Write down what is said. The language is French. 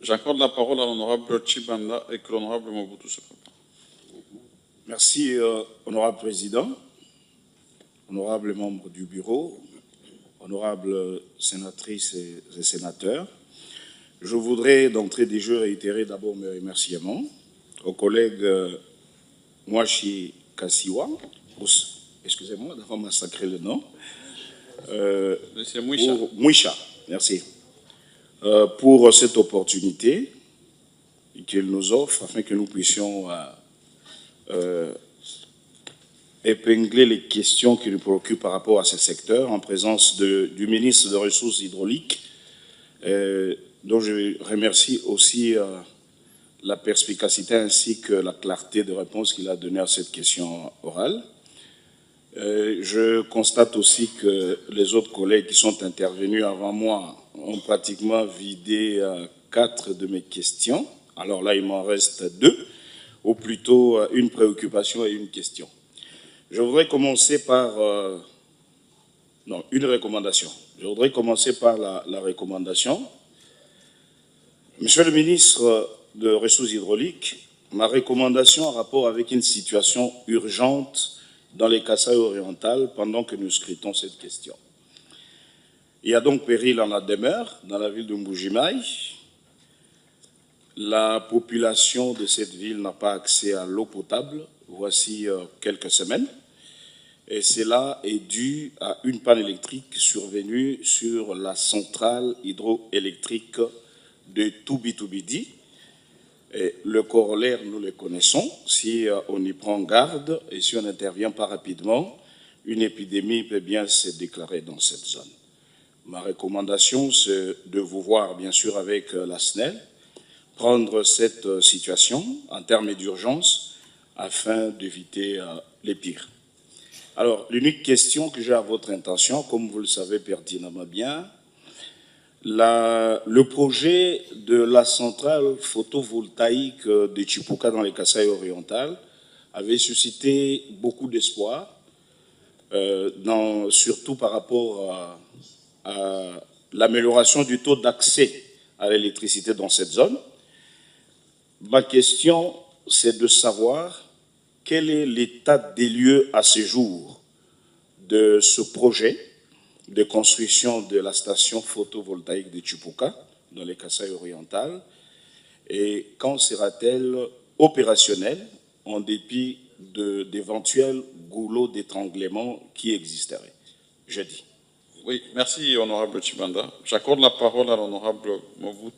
J'accorde la parole à l'honorable Chibanda et que l'honorable Mobutu se prépare. Merci, honorable président, honorables membres du bureau, honorables sénatrices et sénateurs. Je voudrais d'entrée des jeux réitérer d'abord mes remerciements aux collègues Mwachi Kassiwa, excusez-moi d'avoir massacré le nom, Monsieur Mouissa. Mouissa, merci, pour cette opportunité qu'il nous offre afin que nous puissions épingler les questions qui nous préoccupent par rapport à ce secteur en présence du ministre des Ressources hydrauliques, dont je remercie aussi la perspicacité ainsi que la clarté de réponse qu'il a donnée à cette question orale. Je constate aussi que les autres collègues qui sont intervenus avant moi ont pratiquement vidé 4 de mes questions. Alors là, il m'en reste 2, ou plutôt une préoccupation et une question. Je voudrais commencer par... une recommandation. Je voudrais commencer par la recommandation. Monsieur le ministre des Ressources hydrauliques, ma recommandation en rapport avec une situation urgente dans les Kasaï-Orientales pendant que nous scrutons cette question. Il y a donc péril en la demeure dans la ville de Mbujimaï. La population de cette ville n'a pas accès à l'eau potable voici quelques semaines. Et cela est dû à une panne électrique survenue sur la centrale hydroélectrique de Toubitoubidi. Et le corollaire, nous le connaissons. Si on y prend garde et si on n'intervient pas rapidement, une épidémie peut bien se déclarer dans cette zone. Ma recommandation, c'est de vous voir, bien sûr, avec la SNEL, prendre cette situation en termes d'urgence afin d'éviter les pires. Alors, l'unique question que j'ai à votre intention, comme vous le savez pertinemment bien, le projet de la centrale photovoltaïque de Chipuka dans les Kasaï-Orientales avait suscité beaucoup d'espoir, surtout par rapport à l'amélioration du taux d'accès à l'électricité dans cette zone. Ma question, c'est de savoir quel est l'état des lieux à ce jour de ce projet de construction de la station photovoltaïque de Chipuka dans les Kasaï-Orientales et quand sera-t-elle opérationnelle en dépit d'éventuels goulots d'étranglement qui existeraient? Je dis. Oui, merci honorable Chibanda. J'accorde la parole à l'honorable Mobutu.